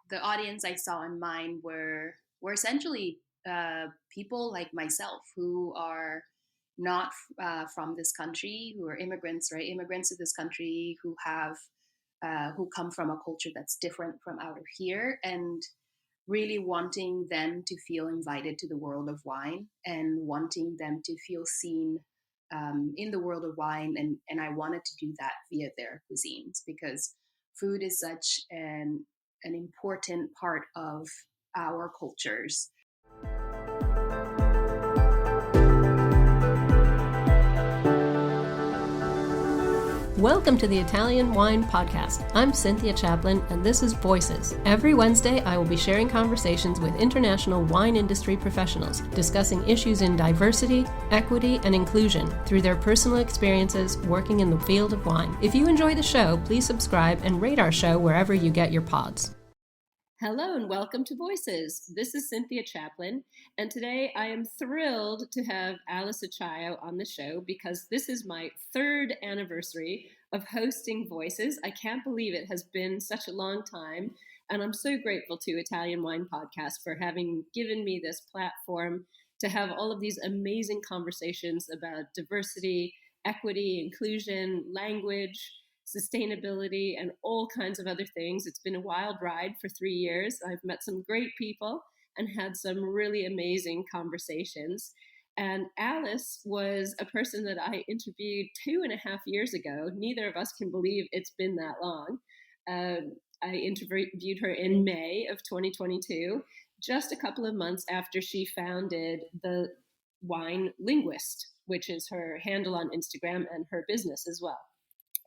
the audience I saw in mine were essentially people like myself who are not from this country, who are immigrants, right? Immigrants to this country who come from a culture that's different from out of here, and really wanting them to feel invited to the world of wine and wanting them to feel seen in the world of wine. And I wanted to do that via their cuisines because food is such an important part of our cultures. Welcome to the Italian Wine Podcast. I'm Cynthia Chaplin, and this is Voices. Every Wednesday, I will be sharing conversations with international wine industry professionals, discussing issues in diversity, equity, and inclusion through their personal experiences working in the field of wine. If you enjoy the show, please subscribe and rate our show wherever you get your pods. Hello and welcome to Voices. This is Cynthia Chaplin, and today I am thrilled to have Alice Achayo on the show because this is my third anniversary of hosting Voices. I can't believe it has been such a long time, and I'm so grateful to Italian Wine Podcast for having given me this platform to have all of these amazing conversations about diversity, equity, inclusion, language, sustainability, and all kinds of other things. It's been a wild ride for 3 years. I've met some great people and had some really amazing conversations. And Alice was a person that I interviewed 2.5 years ago. Neither of us can believe it's been that long. I interviewed her in May of 2022, just a couple of months after she founded the Wine Linguist, which is her handle on Instagram and her business as well.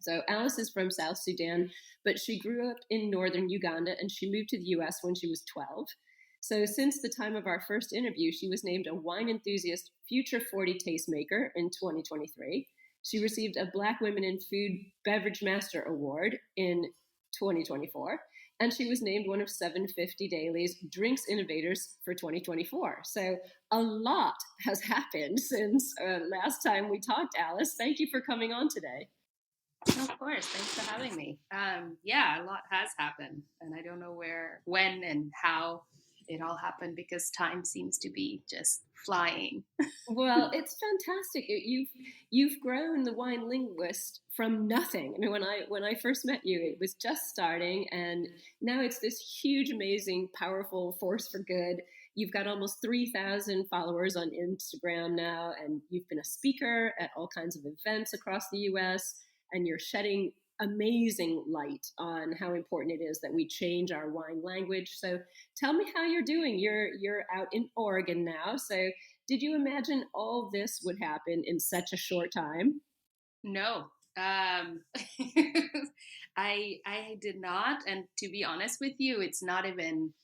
So Alice is from South Sudan, but she grew up in northern Uganda and she moved to the US when she was 12. So since the time of our first interview, she was named a Wine Enthusiast Future 40 Tastemaker in 2023. She received a Black Women in Food Beverage Master Award in 2024. And she was named one of 750 Daily's Drinks Innovators for 2024. So a lot has happened since last time we talked, Alice. Thank you for coming on today. Of course. Thanks for having me. Yeah, a lot has happened, and I don't know when, and how it all happened because time seems to be just flying. Well, it's fantastic. You've grown the Wine Linguist from nothing. I mean, when I first met you, it was just starting, and now it's this huge, amazing, powerful force for good. You've got almost 3,000 followers on Instagram now, and you've been a speaker at all kinds of events across the US, and you're shedding amazing light on how important it is that we change our wine language. So tell me how you're doing. You're out in Oregon now. So did you imagine all this would happen in such a short time? No, I did not, and to be honest with you, it's not even.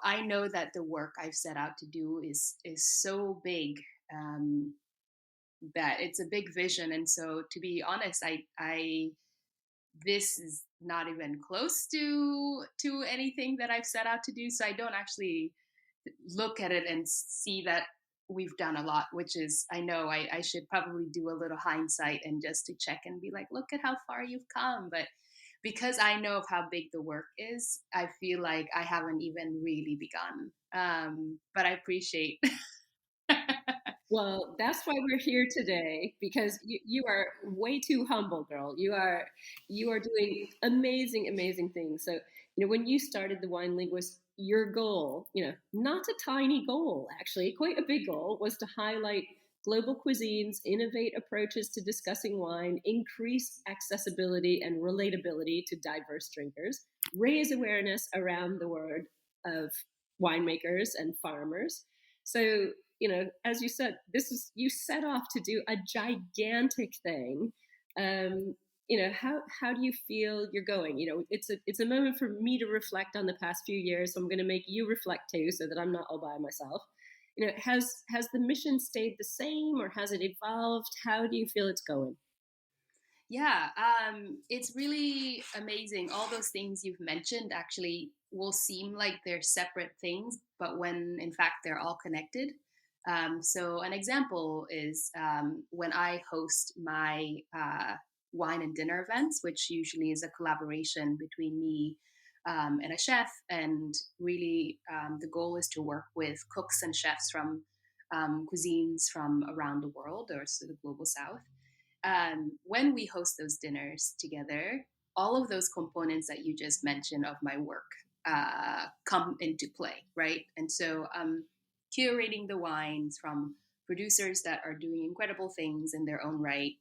I know that the work I've set out to do is so big. That it's a big vision, and so to be honest, I this is not even close to anything that I've set out to do, so I don't actually look at it and see that we've done a lot, which is, I know I should probably do a little hindsight and just to check and be like, look at how far you've come. But because I know of how big the work is, I feel like I haven't even really begun. But I appreciate. Well, that's why we're here today because you are way too humble, girl. You are doing amazing, amazing things. So, when you started the Wine Linguist, your goal, not a tiny goal, actually, quite a big goal, was to highlight global cuisines, innovate approaches to discussing wine, increase accessibility and relatability to diverse drinkers, raise awareness around the world of winemakers and farmers. So, as you said, you set off to do a gigantic thing. How do you feel you're going? It's a moment for me to reflect on the past few years. So I'm going to make you reflect too, so that I'm not all by myself. Has the mission stayed the same, or has it evolved? How do you feel it's going? Yeah, it's really amazing. All those things you've mentioned actually will seem like they're separate things, but when in fact they're all connected. So an example is when I host my wine and dinner events, which usually is a collaboration between me, and a chef. And really, the goal is to work with cooks and chefs from cuisines from around the world, or so the global south. When we host those dinners together, all of those components that you just mentioned of my work come into play, right? And so curating the wines from producers that are doing incredible things in their own right,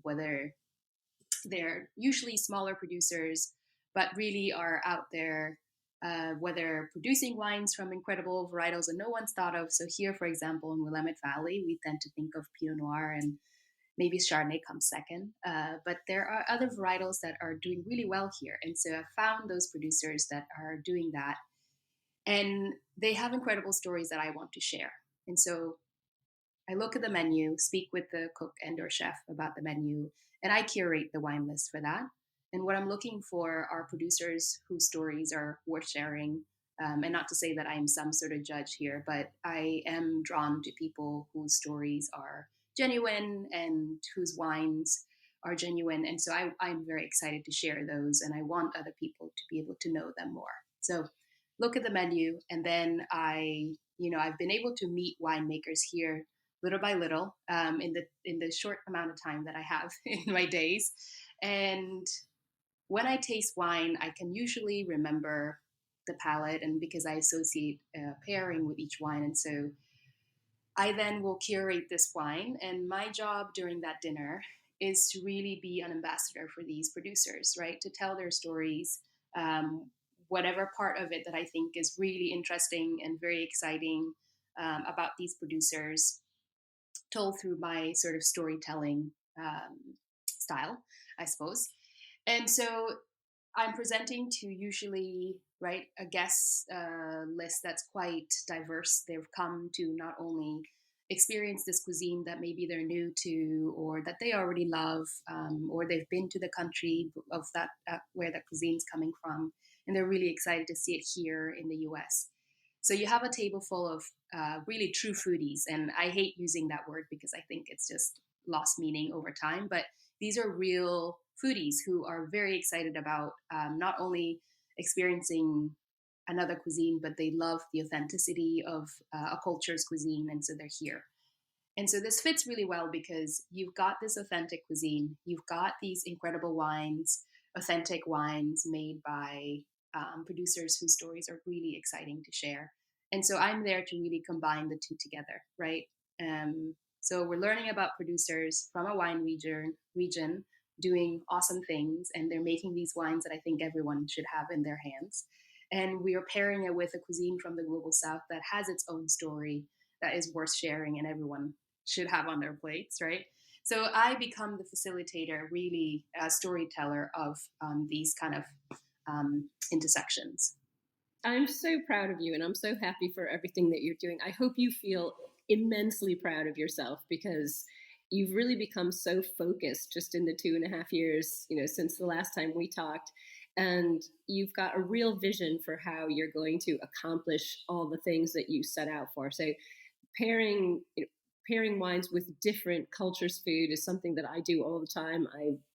whether they're usually smaller producers, but really are out there, whether producing wines from incredible varietals that no one's thought of. So here, for example, in Willamette Valley, we tend to think of Pinot Noir, and maybe Chardonnay comes second. But there are other varietals that are doing really well here. And so I found those producers that are doing that. And they have incredible stories that I want to share. And so I look at the menu, speak with the cook and or chef about the menu, and I curate the wine list for that. And what I'm looking for are producers whose stories are worth sharing. And not to say that I'm some sort of judge here, but I am drawn to people whose stories are genuine and whose wines are genuine. And so I'm very excited to share those, and I want other people to be able to know them more. So look at the menu, and then I've been able to meet winemakers here little by little, in the short amount of time that I have in my days. And when I taste wine, I can usually remember the palate, and because I associate pairing with each wine. And so I then will curate this wine. And my job during that dinner is to really be an ambassador for these producers, right? To tell their stories, whatever part of it that I think is really interesting and very exciting about these producers, told through my sort of storytelling style, I suppose. And so I'm presenting to usually, right, a guest list that's quite diverse. They've come to not only experience this cuisine that maybe they're new to, or that they already love, or they've been to the country of that where that cuisine's coming from, and they're really excited to see it here in the U.S. So you have a table full of really true foodies, and I hate using that word because I think it's just lost meaning over time. But these are real foodies who are very excited about not only experiencing another cuisine, but they love the authenticity of a culture's cuisine, and so they're here. And so this fits really well because you've got this authentic cuisine, you've got these incredible wines, authentic wines made by producers whose stories are really exciting to share. And so I'm there to really combine the two together, right? So we're learning about producers from a wine region doing awesome things, and they're making these wines that I think everyone should have in their hands. And we are pairing it with a cuisine from the global south that has its own story that is worth sharing and everyone should have on their plates, right? So I become the facilitator, really a storyteller of these kind of intersections. I'm so proud of you, and I'm so happy for everything that you're doing. I hope you feel immensely proud of yourself, because you've really become so focused just in the 2.5 years, since the last time we talked. And you've got a real vision for how you're going to accomplish all the things that you set out for. So pairing wines with different cultures' food is something that I do all the time.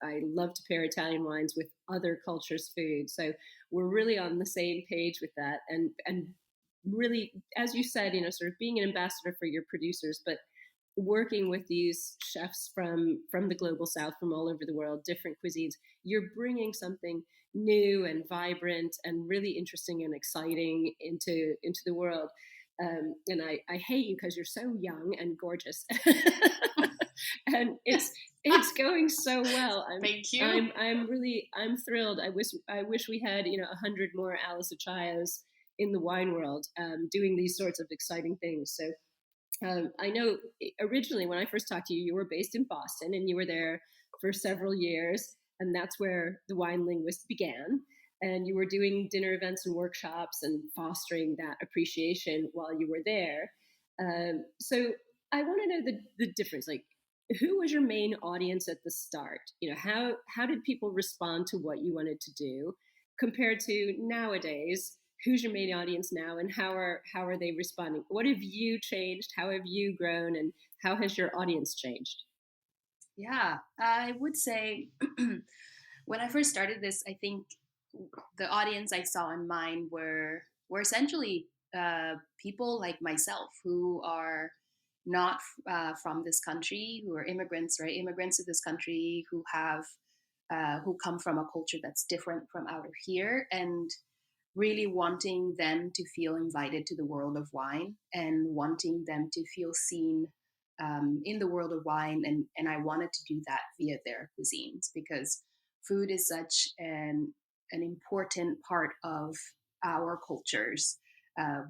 I love to pair Italian wines with other cultures' food. So we're really on the same page with that. And really, as you said, sort of being an ambassador for your producers, but working with these chefs from the global south, from all over the world, different cuisines, you're bringing something new and vibrant and really interesting and exciting into the world. And I hate you because you're so young and gorgeous, and it's going so well. Thank you. I'm thrilled. I wish we had 100 more Alice Achayos in the wine world doing these sorts of exciting things. So I know originally when I first talked to you, you were based in Boston, and you were there for several years, and that's where the Wine Linguist began. And you were doing dinner events and workshops and fostering that appreciation while you were there. So I want to know the difference. Like, who was your main audience at the start? How did people respond to what you wanted to do compared to nowadays? Who's your main audience now, and how are they responding? What have you changed? How have you grown, and how has your audience changed? Yeah, I would say when I first started this, I think the audience I saw in mine were essentially people like myself who are not from this country, who are immigrants, right? Immigrants to this country who come from a culture that's different from out of here, and really wanting them to feel invited to the world of wine and wanting them to feel seen in the world of wine. And I wanted to do that via their cuisines because food is such an important part of our cultures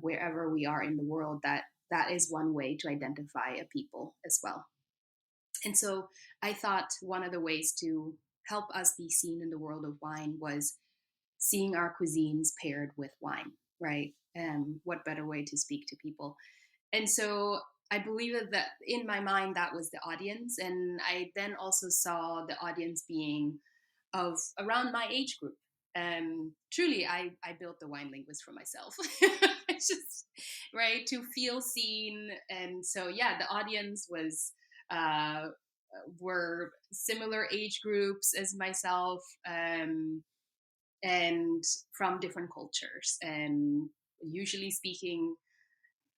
wherever we are in the world, that that is one way to identify a people as well. And so I thought one of the ways to help us be seen in the world of wine was seeing our cuisines paired with wine, right? What better way to speak to people? And so I believe that in my mind, that was the audience. And I then also saw the audience being of around my age group. Truly, I built the wine linguist for myself. It's just, right, to feel seen. And so, yeah, the audience uh, were similar age groups as myself. And from different cultures and usually speaking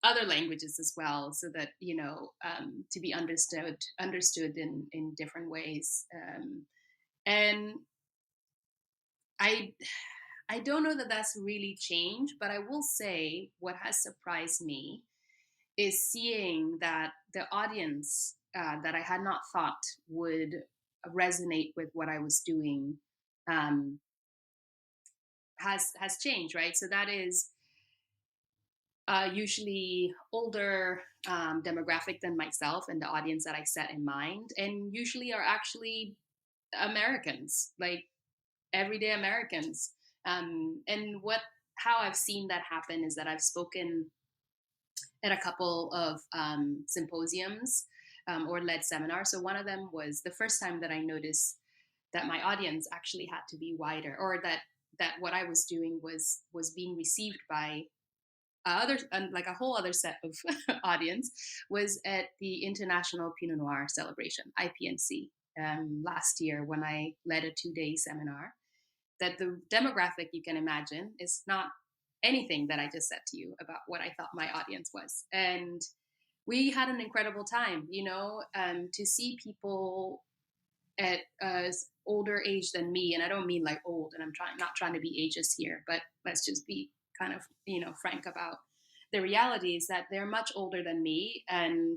other languages as well, so that to be understood in different ways. And I I don't know that that's really changed, but I will say what has surprised me is seeing that the audience that I had not thought would resonate with what I was doing um, has changed, right? So that is usually older demographic than myself and the audience that I set in mind, and usually are actually Americans, like everyday Americans. And what how I've seen that happen is that I've spoken at a couple of symposiums or led seminars. So one of them was the first time that I noticed that my audience actually had to be wider, or that what I was doing was being received by other like a whole other set of audience, was at the International Pinot Noir celebration, IPNC, last year when I led a 2-day seminar. That the demographic, you can imagine, is not anything that I just said to you about what I thought my audience was. And we had an incredible time, to see people at older age than me. And I don't mean like old, and I'm not trying to be ageist here, but let's just be kind of, frank about the reality is that they're much older than me. And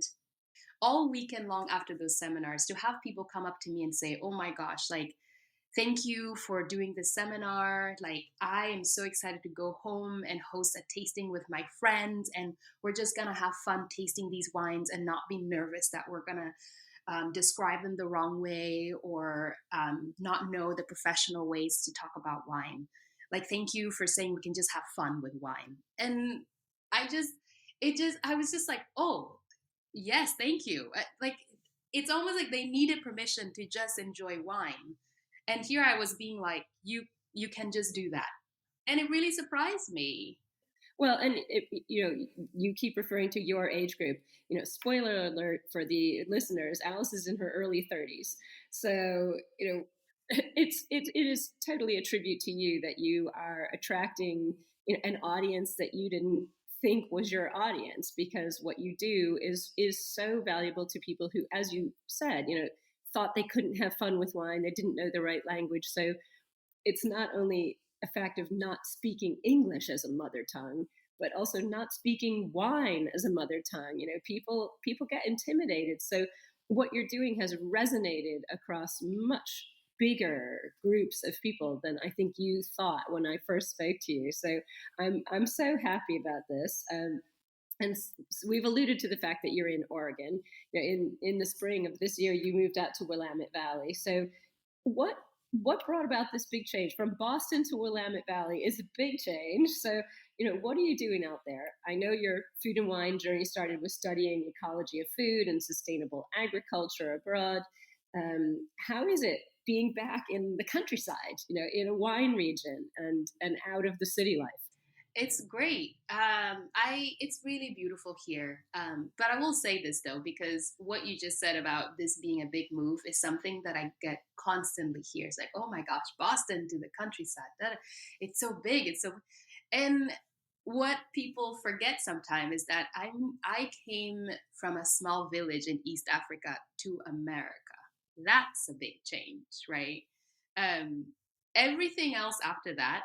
all weekend long after those seminars, to have people come up to me and say, oh my gosh, like, thank you for doing this seminar. Like, I am so excited to go home and host a tasting with my friends. And we're just going to have fun tasting these wines and not be nervous that we're going to describe them the wrong way, or not know the professional ways to talk about wine. Like, thank you for saying we can just have fun with wine. And I was just like, oh, yes, thank you. Like, it's almost like they needed permission to just enjoy wine. And here I was being like, you can just do that. And it really surprised me. Well, and you keep referring to your age group. Spoiler alert for the listeners: Alice is in her early 30s, so it is totally a tribute to you that you are attracting an audience that you didn't think was your audience, because what you do is so valuable to people who, as you said, thought they couldn't have fun with wine, they didn't know the right language. So it's not only a fact of not speaking English as a mother tongue, but also not speaking wine as a mother tongue. People get intimidated. So what you're doing has resonated across much bigger groups of people than I think you thought when I first spoke to you. So I'm so happy about this. And we've alluded to the fact that you're in Oregon. In the spring of this year, you moved out to Willamette Valley. So what brought about this big change from Boston to Willamette Valley is a big change. So, what are you doing out there? I know your food and wine journey started with studying ecology of food and sustainable agriculture abroad. How is it being back in the countryside, in a wine region and out of the city life? It's great. It's really beautiful here. But I will say this though, because what you just said about this being a big move is something that I get constantly here. It's like, oh my gosh, Boston to the countryside. It's so big. And what people forget sometimes is that I came from a small village in East Africa to America. That's a big change, right? Um, Everything else after that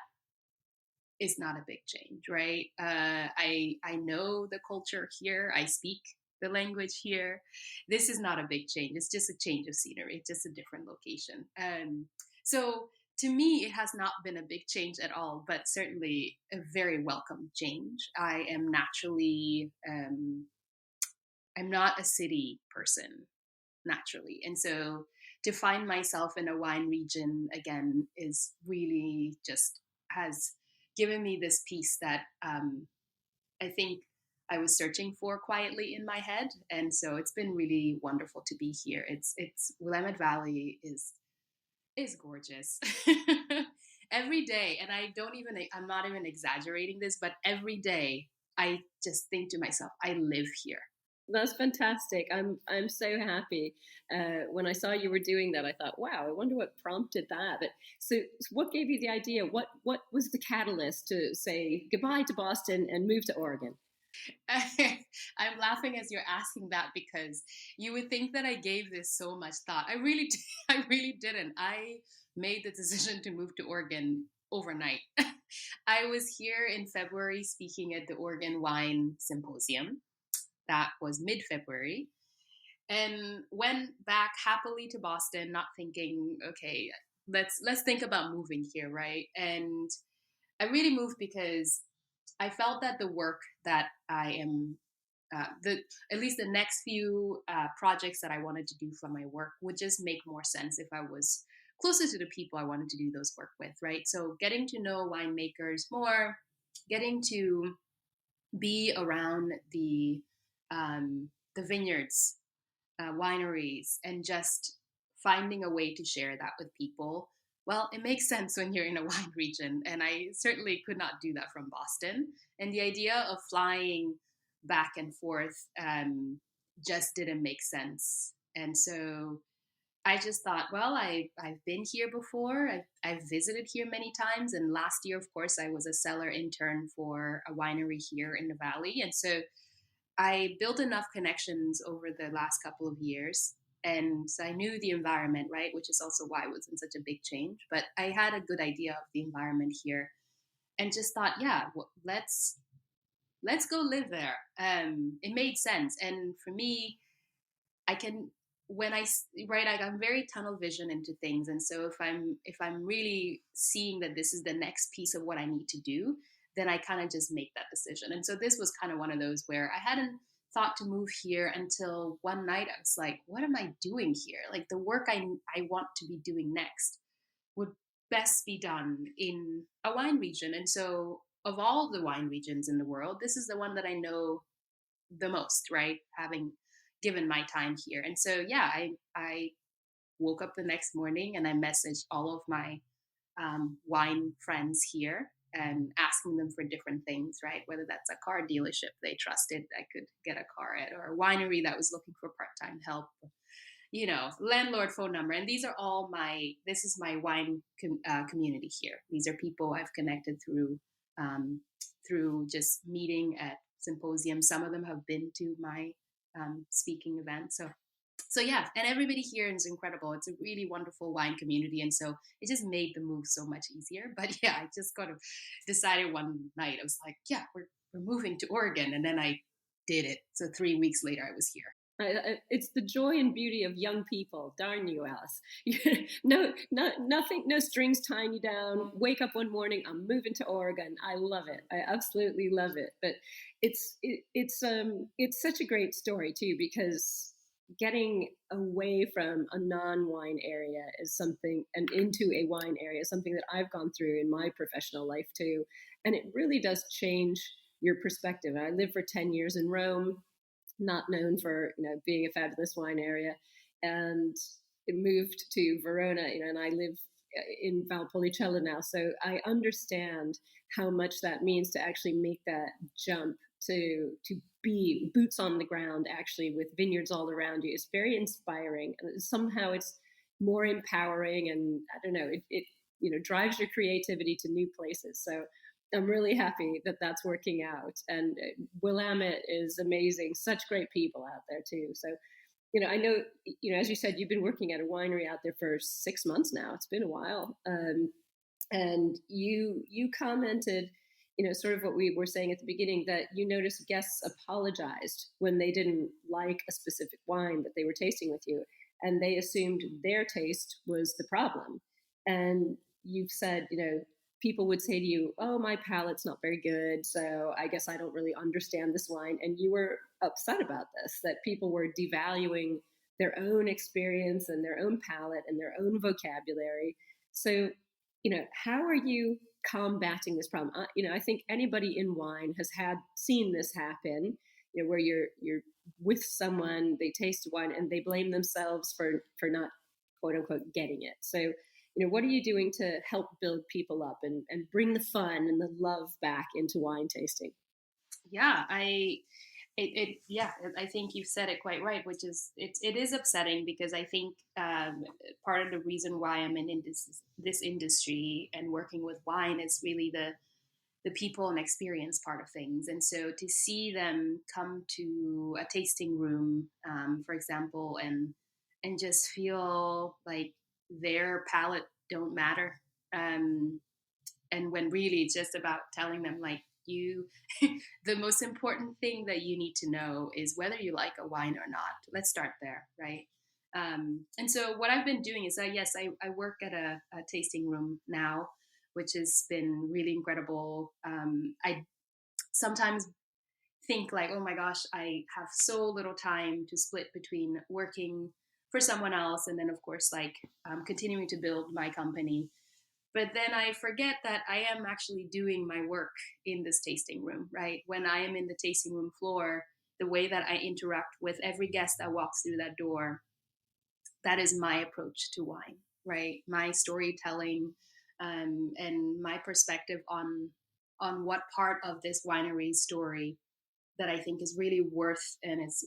is not a big change, right? I know the culture here. I speak the language here. This is not a big change. It's just a change of scenery. It's just a different location. So to me, it has not been a big change at all, but certainly a very welcome change. I am naturally, I'm not a city person naturally, and so to find myself in a wine region again is really just has given me this peace that I think I was searching for quietly in my head, and so it's been really wonderful to be here. It's Willamette Valley is gorgeous. Every day, and I'm not even exaggerating this, but every day I just think to myself, I live here. That's fantastic. I'm so happy. When I saw you were doing that, I thought, wow, I wonder what prompted that. But so what gave you the idea? What was the catalyst to say goodbye to Boston and move to Oregon? I'm laughing as you're asking that because you would think that I gave this so much thought. I really, I really didn't. I made the decision to move to Oregon overnight. I was here in February speaking at the Oregon Wine Symposium. That was mid-February, and went back happily to Boston, not thinking, okay, let's think about moving here, right? And I really moved because I felt that the work that I am, the at least the next few projects that I wanted to do for my work would just make more sense if I was closer to the people I wanted to do those work with, right? So getting to know winemakers more, getting to be around the vineyards, wineries, and just finding a way to share that with people. Well, it makes sense when you're in a wine region, and I certainly could not do that from Boston. And the idea of flying back and forth just didn't make sense. And so I just thought, well, I've been here before. I've visited here many times. And last year, of course, I was a cellar intern for a winery here in the valley. And so I built enough connections over the last couple of years. And so I knew the environment, right? Which is also why it was in such a big change. But I had a good idea of the environment here and just thought, yeah, well, let's go live there. It made sense. And for me, I can when I right I'm very tunnel vision into things, and so if I'm really seeing that this is the next piece of what I need to do, then I kind of just make that decision. And so this was kind of one of those where I hadn't thought to move here until one night I was like, what am I doing here? Like the work I want to be doing next would best be done in a wine region. And so of all the wine regions in the world, this is the one that I know the most, right? Having given my time here. And so, yeah, I woke up the next morning and I messaged all of my wine friends here and asking them for different things, right? Whether that's a car dealership they trusted I could get a car at, or a winery that was looking for part-time help, landlord phone number. And these are all this is my wine community here. These are people I've connected through just meeting at symposiums. Some of them have been to my speaking event. So yeah, and everybody here is incredible. It's a really wonderful wine community, and so it just made the move so much easier. But yeah, I just kind of decided one night. I was like, yeah, we're moving to Oregon, and then I did it. So 3 weeks later, I was here. It's the joy and beauty of young people. Darn you, Alice. Nothing, no strings tying you down. Wake up one morning, I'm moving to Oregon. I love it. I absolutely love it. But it's such a great story too, because getting away from a non-wine area is something, and into a wine area is something that I've gone through in my professional life too. And it really does change your perspective. I lived for 10 years in Rome, not known for being a fabulous wine area, and it moved to Verona, and I live in Valpolicella now, so I understand how much that means to actually make that jump to be boots on the ground, actually, with vineyards all around you. It's very inspiring, and somehow it's more empowering, and I don't know, it drives your creativity to new places. So I'm really happy that that's working out. And Willamette is amazing. Such great people out there too. So, I know, as you said, you've been working at a winery out there for 6 months now. It's been a while. And you commented, sort of what we were saying at the beginning, that you noticed guests apologized when they didn't like a specific wine that they were tasting with you, and they assumed their taste was the problem. And you've said, people would say to you, "Oh, my palate's not very good, so I guess I don't really understand this wine." And you were upset about this, that people were devaluing their own experience and their own palate and their own vocabulary. So, how are you combating this problem? I think anybody in wine has seen this happen, where you're with someone, they taste wine and they blame themselves for not, quote unquote, getting it. So, what are you doing to help build people up and bring the fun and the love back into wine tasting? Yeah, I think you've said it quite right, which is it is upsetting, because I think part of the reason why I'm in this industry and working with wine is really the people and experience part of things. And so to see them come to a tasting room, for example, and just feel like their palate don't matter, and when really it's just about telling them, like, you the most important thing that you need to know is whether you like a wine or not. Let's start there, right? And so what I've been doing is yes, I work at a tasting room now, which has been really incredible. I sometimes think like, oh my gosh, I have so little time to split between working for someone else and then, of course, like continuing to build my company. But then I forget that I am actually doing my work in this tasting room, right? When I am in the tasting room floor, the way that I interact with every guest that walks through that door, that is my approach to wine, right? My storytelling, and my perspective on what part of this winery story that I think is really worth and is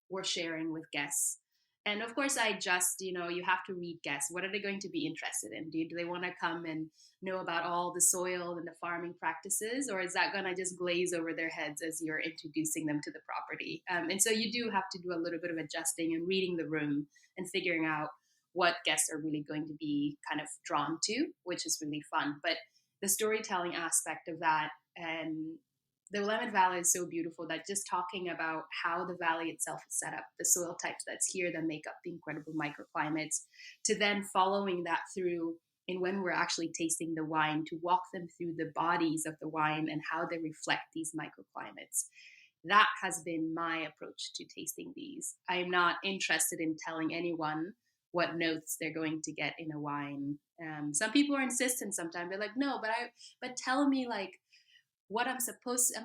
worth sharing with guests. And of course, you have to read guests. What are they going to be interested in? Do they want to come and know about all the soil and the farming practices, or is that going to just glaze over their heads as you're introducing them to the property? And so you do have to do a little bit of adjusting and reading the room and figuring out what guests are really going to be kind of drawn to, which is really fun. But the storytelling aspect of that, and the Willamette Valley is so beautiful that just talking about how the valley itself is set up, the soil types that's here that make up the incredible microclimates, to then following that through in when we're actually tasting the wine, to walk them through the bodies of the wine and how they reflect these microclimates. That has been my approach to tasting these. I am not interested in telling anyone what notes they're going to get in a wine. Some people are insistent sometimes. They're like, no, but tell me, like, what I'm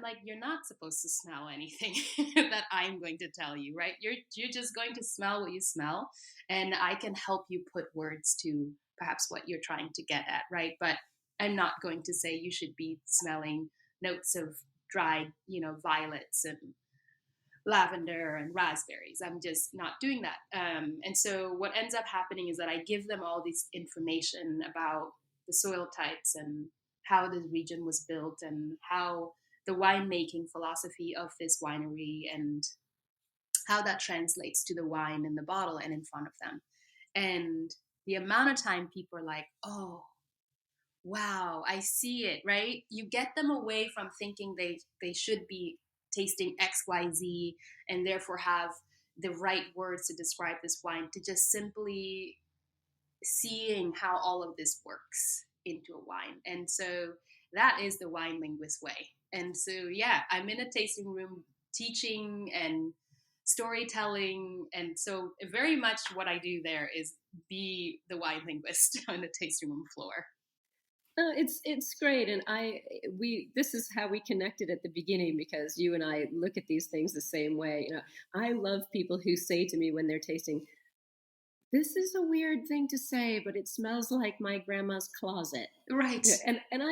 like, you're not supposed to smell anything that I'm going to tell you, right? You're just going to smell what you smell, and I can help you put words to perhaps what you're trying to get at, right? But I'm not going to say you should be smelling notes of dried, violets and lavender and raspberries. I'm just not doing that. And so what ends up happening is that I give them all this information about the soil types and how the region was built and how the winemaking philosophy of this winery and how that translates to the wine in the bottle and in front of them. And the amount of time people are like, oh, wow, I see it, right? You get them away from thinking they should be tasting XYZ and therefore have the right words to describe this wine, to just simply seeing how all of this works into a wine. And so that is the wine linguist way. And so, yeah, I'm in a tasting room teaching and storytelling. And so very much what I do there is be the wine linguist on the tasting room floor. No, it's great, and this is how we connected at the beginning, because you and I look at these things the same way. I love people who say to me when they're tasting, This is a weird thing to say, but it smells like my grandma's closet. Right. Yeah, and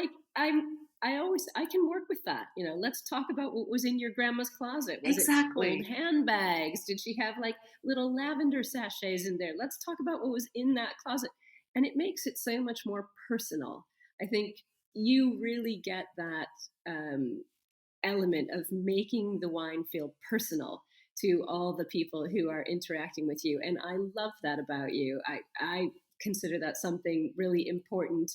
I always I can work with that. Let's talk about what was in your grandma's closet. Was it old Exactly. handbags? Did she have like little lavender sachets in there? Let's talk about what was in that closet. And it makes it so much more personal. I think you really get that element of making the wine feel personal to all the people who are interacting with you. And I love that about you. I consider that something really important,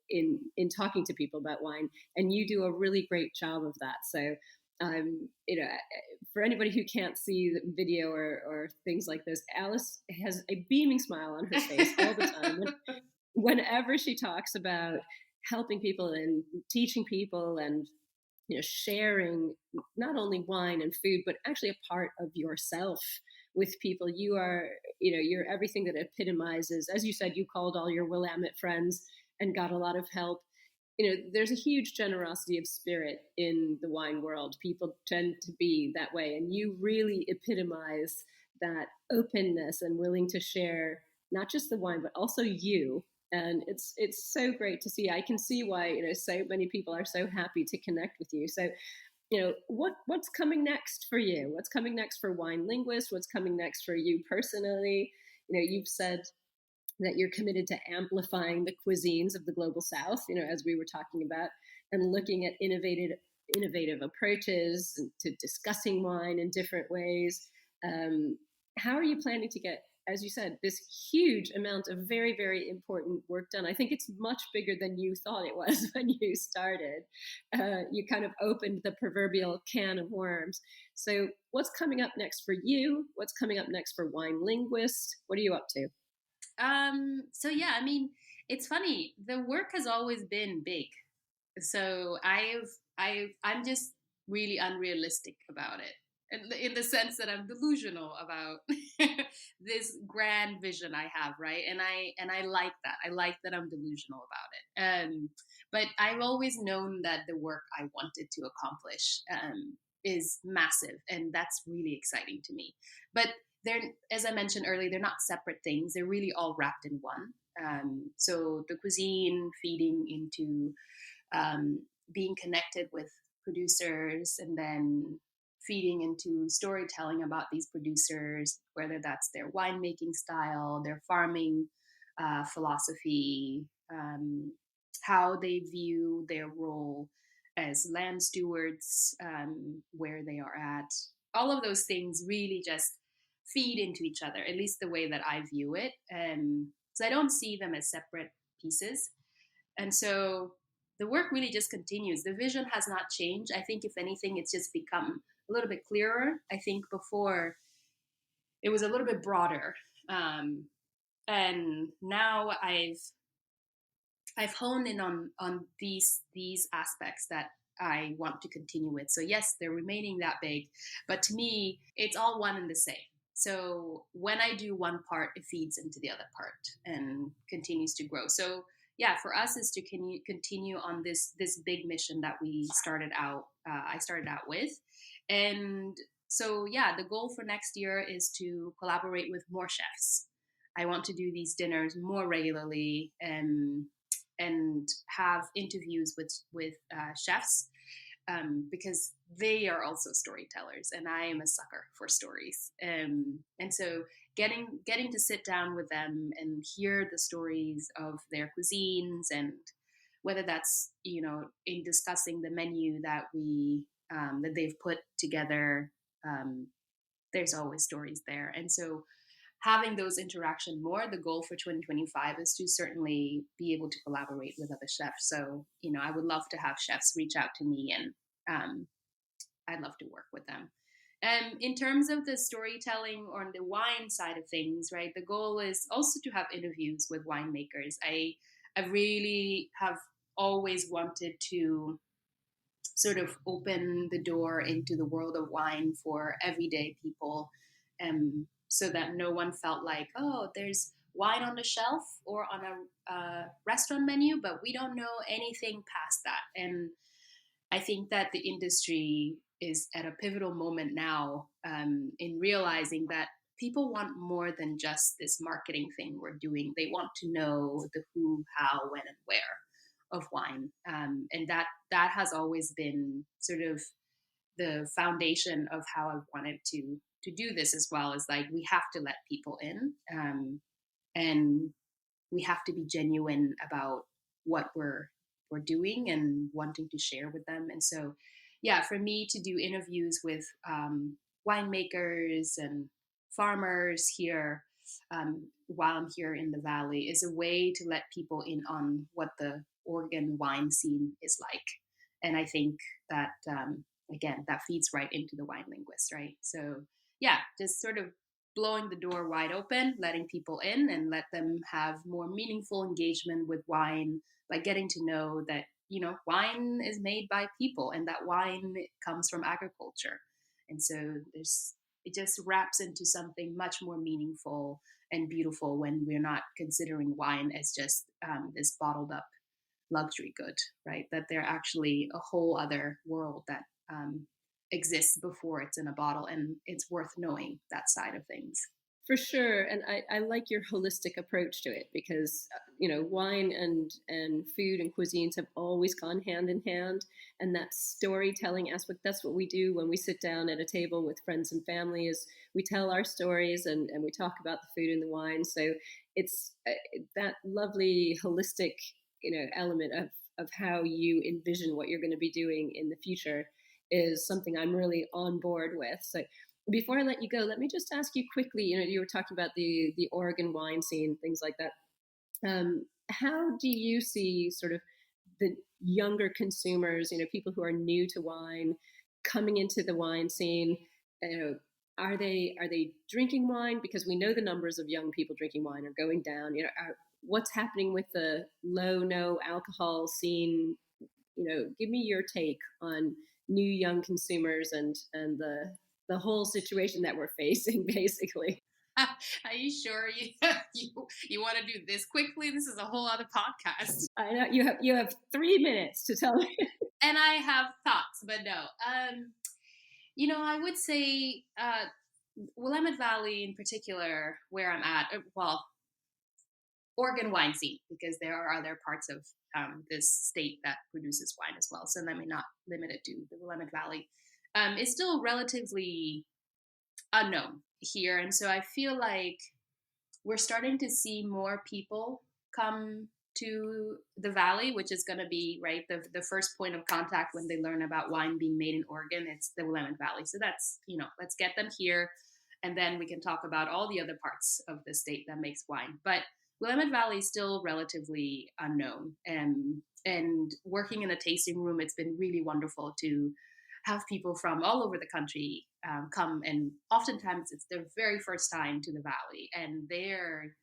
in talking to people about wine. And you do a really great job of that. So, for anybody who can't see the video or things like this, Alice has a beaming smile on her face all the time. Whenever she talks about helping people and teaching people and sharing not only wine and food, but actually a part of yourself with people. You're everything that epitomizes, as you said, you called all your Willamette friends and got a lot of help. There's a huge generosity of spirit in the wine world. People tend to be that way. And you really epitomize that openness and willing to share not just the wine, but also you. And it's so great to see. I can see why so many people are so happy to connect with you. So what's coming next for you? What's coming next for Wine Linguist? What's coming next for you personally? You've said that you're committed to amplifying the cuisines of the global South, as we were talking about, and looking at innovative approaches to discussing wine in different ways. How are you planning to get, as you said, this huge amount of very, very important work done? I think it's much bigger than you thought it was when you started. You kind of opened the proverbial can of worms. So what's coming up next for you? What's coming up next for Wine Linguist? What are you up to? So yeah, I mean, it's funny. The work has always been big. So I'm just really unrealistic about it. In the sense that I'm delusional about this grand vision I have, right? And I like that. I like that I'm delusional about it. But I've always known that the work I wanted to accomplish is massive, and that's really exciting to me. But they're, as I mentioned earlier, they're not separate things. They're really all wrapped in one. So the cuisine feeding into being connected with producers, and then feeding into storytelling about these producers, whether that's their winemaking style, their farming philosophy, how they view their role as land stewards, where they are at. All of those things really just feed into each other, at least the way that I view it. So I don't see them as separate pieces. And so the work really just continues. The vision has not changed. I think, if anything, it's just become a little bit clearer. I think before it was a little bit broader. And now I've honed in on these aspects that I want to continue with. So yes, they're remaining that big, but to me, it's all one and the same. So when I do one part, it feeds into the other part and continues to grow. So yeah, for us is to continue on this big mission that we started out. I started out with, and so yeah, the goal for next year is to collaborate with more chefs. I want to do these dinners more regularly, and have interviews with chefs, because they are also storytellers, and I am a sucker for stories. And so getting to sit down with them and hear the stories of their cuisines, and whether that's in discussing the menu that we that they've put together. There's always stories there, and so having those interaction more, the goal for 2025 is to certainly be able to collaborate with other chefs. So I would love to have chefs reach out to me, and I'd love to work with them. And in terms of the storytelling on the wine side of things, right, the goal is also to have interviews with winemakers. I really have always wanted to sort of open the door into the world of wine for everyday people, so that no one felt like, oh, there's wine on the shelf or on a restaurant menu, but we don't know anything past that. And I think that the industry is at a pivotal moment now, in realizing that people want more than just this marketing thing we're doing. They want to know the who, how, when, and where of wine, and that has always been sort of the foundation of how I've wanted to do this as well. Is like we have to let people in, and we have to be genuine about what we're doing and wanting to share with them. And so, yeah, for me to do interviews with winemakers and farmers here while I'm here in the valley is a way to let people in on what the Oregon wine scene is like. And I think that again, that feeds right into the wine linguist, right? So yeah, just sort of blowing the door wide open, letting people in and let them have more meaningful engagement with wine by getting to know that, wine is made by people and that wine comes from agriculture. And so it just wraps into something much more meaningful and beautiful when we're not considering wine as just this bottled up luxury good, right? That they're actually a whole other world that exists before it's in a bottle, and it's worth knowing that side of things. For sure, and I like your holistic approach to it because wine and food and cuisines have always gone hand in hand, and that storytelling aspect, that's what we do when we sit down at a table with friends and family, is we tell our stories and we talk about the food and the wine. So it's that lovely holistic element of how you envision what you're going to be doing in the future is something I'm really on board with. So before I let you go, let me just ask you quickly, you were talking about the Oregon wine scene, things like that. How do you see sort of the younger consumers, people who are new to wine, coming into the wine scene? Are they drinking wine? Because we know the numbers of young people drinking wine are going down. What's happening with the no alcohol scene? Give me your take on new young consumers and the whole situation that we're facing, basically. Are you sure you want to do this quickly? This is a whole other podcast. I know you have 3 minutes to tell me. And I have thoughts, but no. I would say Willamette Valley in particular, where I'm at, well, Oregon wine scene, because there are other parts of this state that produces wine as well. So let me not limit it to the Willamette Valley. It's still relatively unknown here. And so I feel like we're starting to see more people come to the valley, which is going to be, right, the first point of contact when they learn about wine being made in Oregon. It's the Willamette Valley. So that's, let's get them here. And then we can talk about all the other parts of the state that makes wine. But Willamette Valley is still relatively unknown. And working in a tasting room, it's been really wonderful to have people from all over the country come. And oftentimes it's their very first time to the valley. And they're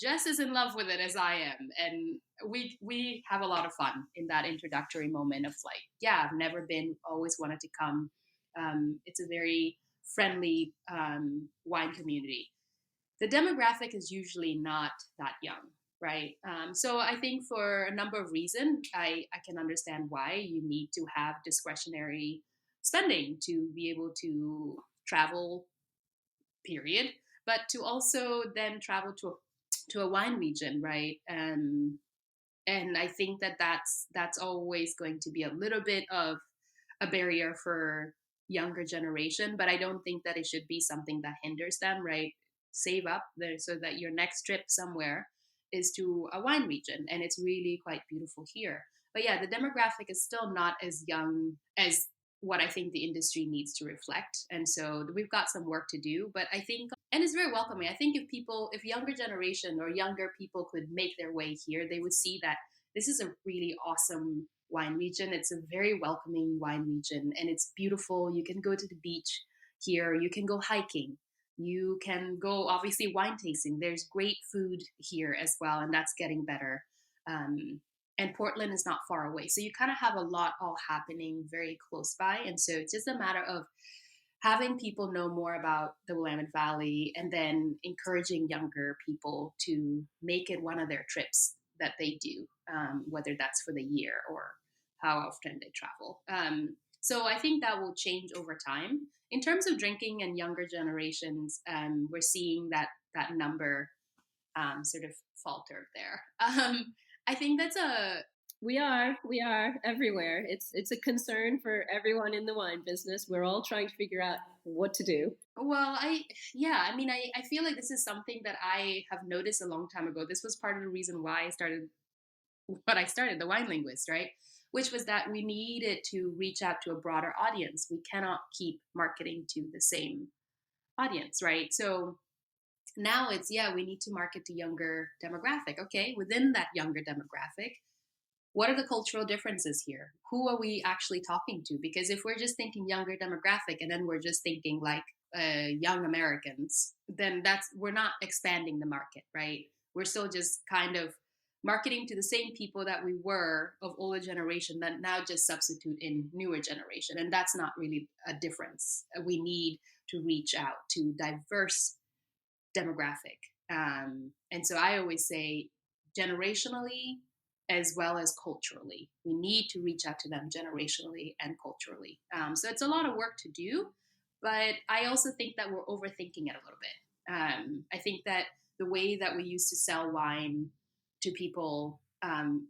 just as in love with it as I am. And we have a lot of fun in that introductory moment of like, yeah, I've never been, always wanted to come. It's a very friendly wine community. The demographic is usually not that young, right? So I think for a number of reasons, I can understand why you need to have discretionary spending to be able to travel, period, but to also then travel to a wine region, right? And I think that's always going to be a little bit of a barrier for younger generation, but I don't think that it should be something that hinders them, right? Save up there so that your next trip somewhere is to a wine region, and it's really quite beautiful here. But yeah, the demographic is still not as young as what I think the industry needs to reflect, and so we've got some work to do. But I think, and it's very welcoming. I think if younger generation or younger people could make their way here, they would see that this is a really awesome wine region. It's a very welcoming wine region, and it's beautiful. You can go to the beach here. You can go hiking. You can go, obviously, wine tasting. There's great food here as well, and that's getting better. And Portland is not far away. So you kind of have a lot all happening very close by. And so it's just a matter of having people know more about the Willamette Valley and then encouraging younger people to make it one of their trips that they do, whether that's for the year or how often they travel. So I think that will change over time. in terms of drinking and younger generations, we're seeing that number sort of falter there. I think that's a We are everywhere. It's a concern for everyone in the wine business. We're all trying to figure out what to do. well, I mean, I feel like this is something that I have noticed a long time ago. This was part of the reason why I started what I started, the wine linguist, right? Which was that we needed to reach out to a broader audience. We cannot keep marketing to the same audience, right? So now it's, yeah, we need to market to younger demographic. Okay, within that younger demographic, what are the cultural differences here? Who are we actually talking to? Because if we're just thinking younger demographic and then we're just thinking like young Americans, then we're not expanding the market, right? We're still just kind of marketing to the same people that we were of older generation that now just substitute in newer generation, and that's not really a difference. We need to reach out to diverse demographic, and so I always say generationally as well as culturally. We need to reach out to them generationally and culturally. So it's a lot of work to do, but I also think that we're overthinking it a little bit. I think that the way that we used to sell wine to people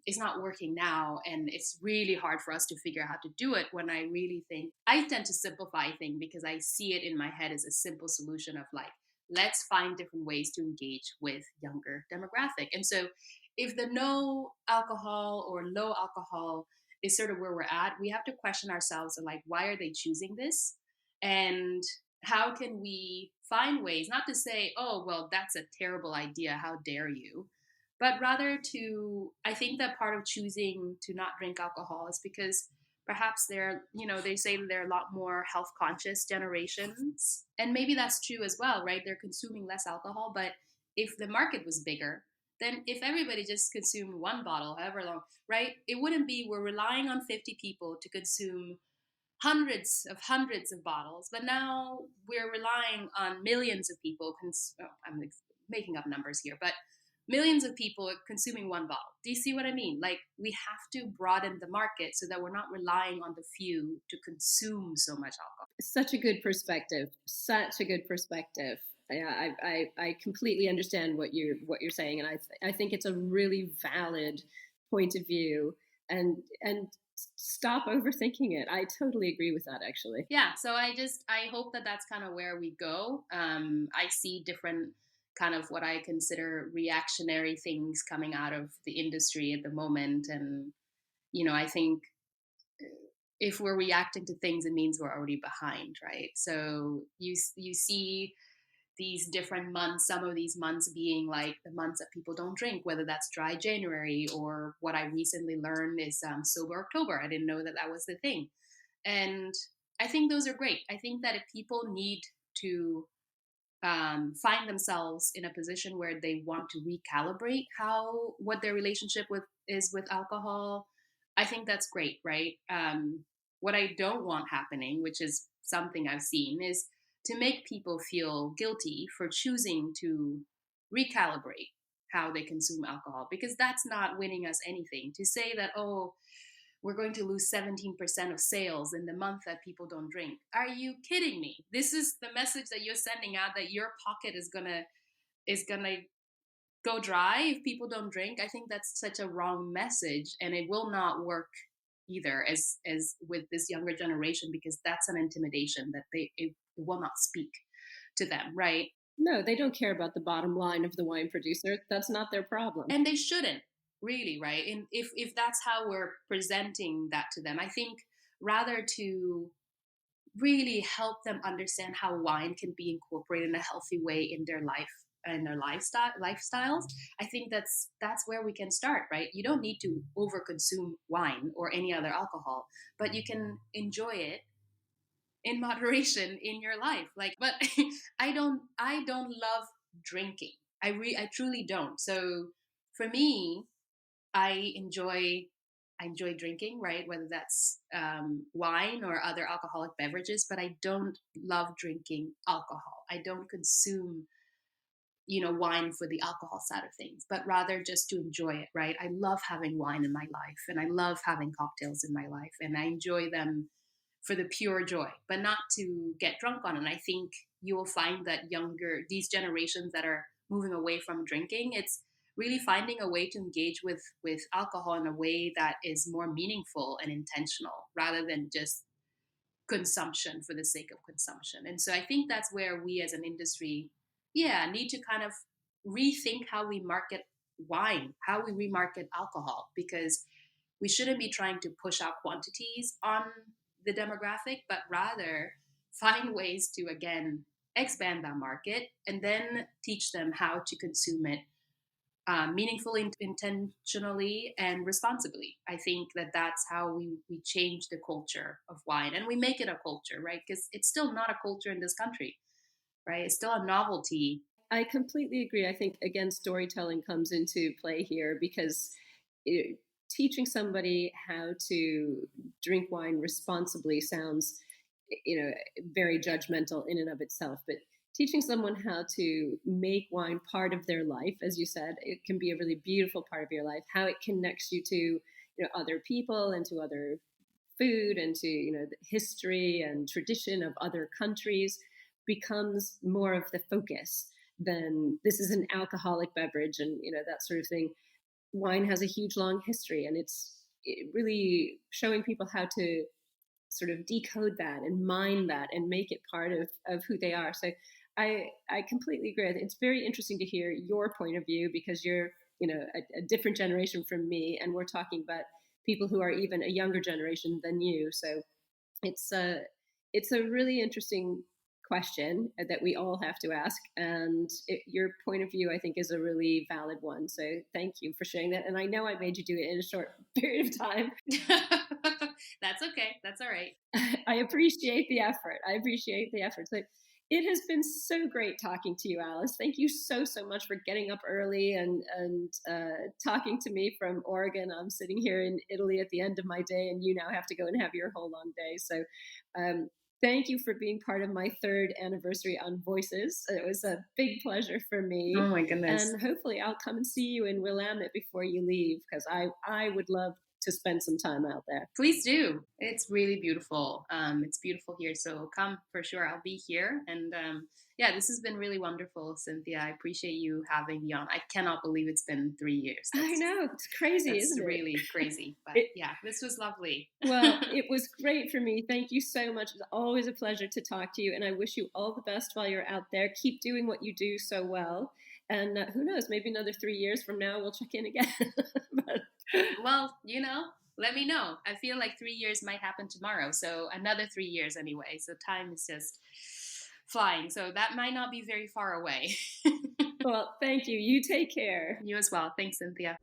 is not working now, and it's really hard for us to figure out how to do it. When I really think I tend to simplify things because I see it in my head as a simple solution of like, let's find different ways to engage with younger demographic. And so if the no alcohol or low alcohol is sort of where we're at, we have to question ourselves and like, why are they choosing this? And how can we find ways not to say, oh, well, that's a terrible idea, how dare you? But rather to, I think that part of choosing to not drink alcohol is because perhaps they're, they say that they're a lot more health conscious generations. And maybe that's true as well, right? They're consuming less alcohol. But if the market was bigger, then if everybody just consumed one bottle, however long, right? It wouldn't be we're relying on 50 people to consume hundreds of bottles, but now we're relying on millions of people. I'm making up numbers here, but millions of people consuming one bottle. Do you see what I mean? Like, we have to broaden the market so that we're not relying on the few to consume so much alcohol. Such a good perspective. Such a good perspective. Yeah, I completely understand what you're saying, and I think it's a really valid point of view. And stop overthinking it. I totally agree with that, actually. Yeah. So I hope that that's kind of where we go. I see different kind of what I consider reactionary things coming out of the industry at the moment. And, I think if we're reacting to things, it means we're already behind, right? So you see these different months, some of these months being like the months that people don't drink, whether that's dry January or what I recently learned is sober October. I didn't know that was the thing. And I think those are great. I think that if people need to find themselves in a position where they want to recalibrate what their relationship is with alcohol, I think that's great, right? What I don't want happening, which is something I've seen, is to make people feel guilty for choosing to recalibrate how they consume alcohol, because that's not winning us anything. To say that, oh, we're going to lose 17% of sales in the month that people don't drink. Are you kidding me? This is the message that you're sending out, that your pocket is gonna go dry if people don't drink. I think that's such a wrong message, and it will not work either as with this younger generation, because that's an intimidation that it will not speak to them, right? No, they don't care about the bottom line of the wine producer. That's not their problem. And they shouldn't, really, right? And if that's how we're presenting that to them, I think rather to really help them understand how wine can be incorporated in a healthy way in their life and their lifestyles, I think that's where we can start, right? You don't need to overconsume wine or any other alcohol, but you can enjoy it in moderation in your life. Like, but I don't love drinking. I truly don't. So for me, I enjoy drinking, right? Whether that's wine or other alcoholic beverages, but I don't love drinking alcohol. I don't consume, wine for the alcohol side of things, but rather just to enjoy it, right? I love having wine in my life, and I love having cocktails in my life, and I enjoy them for the pure joy, but not to get drunk on it. And I think you will find that these generations that are moving away from drinking, it's really finding a way to engage with alcohol in a way that is more meaningful and intentional rather than just consumption for the sake of consumption. And so I think that's where we as an industry, need to kind of rethink how we market wine, how we remarket alcohol, because we shouldn't be trying to push out quantities on the demographic, but rather find ways to, again, expand that market and then teach them how to consume it meaningfully, intentionally, and responsibly. I think that that's how we change the culture of wine, and we make it a culture, right? Because it's still not a culture in this country, right? It's still a novelty. I completely agree. I think, again, storytelling comes into play here because teaching somebody how to drink wine responsibly sounds, very judgmental in and of itself. But teaching someone how to make wine part of their life, as you said, it can be a really beautiful part of your life, how it connects you to, other people and to other food and to, the history and tradition of other countries becomes more of the focus than this is an alcoholic beverage and, that sort of thing. Wine has a huge, long history, and it's really showing people how to sort of decode that and mine that and make it part of who they are. So I completely agree. It's very interesting to hear your point of view because you're, a different generation from me, and we're talking about people who are even a younger generation than you. So it's a really interesting question that we all have to ask, and your point of view, I think, is a really valid one. So thank you for sharing that. And I know I made you do it in a short period of time. That's okay. That's all right. I appreciate the effort. So it has been so great talking to you, Alice. Thank you so much for getting up early and talking to me from Oregon. I'm sitting here in Italy at the end of my day, and you now have to go and have your whole long day. So thank you for being part of my 3rd anniversary on Voices. It was a big pleasure for me. Oh my goodness. And hopefully I'll come and see you in Willamette before you leave, because I would love to spend some time out there. Please do. It's really beautiful. It's beautiful here. So come for sure. I'll be here. And this has been really wonderful, Cynthia. I appreciate you having me on. I cannot believe it's been 3 years. I know. It's crazy, isn't it? It's really crazy. But this was lovely. Well, it was great for me. Thank you so much. It's always a pleasure to talk to you. And I wish you all the best while you're out there. Keep doing what you do so well. And who knows, maybe another 3 years from now, we'll check in again. Well, let me know. I feel like 3 years might happen tomorrow. So another 3 years anyway. So time is just flying. So that might not be very far away. Well, thank you. You take care. You as well. Thanks, Cynthia.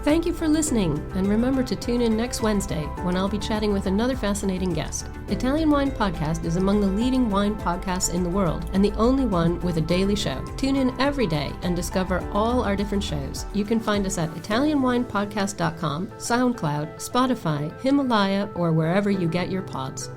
Thank you for listening, and remember to tune in next Wednesday when I'll be chatting with another fascinating guest. Italian Wine Podcast is among the leading wine podcasts in the world and the only one with a daily show. Tune in every day and discover all our different shows. You can find us at ItalianWinePodcast.com, SoundCloud, Spotify, Himalaya, or wherever you get your pods.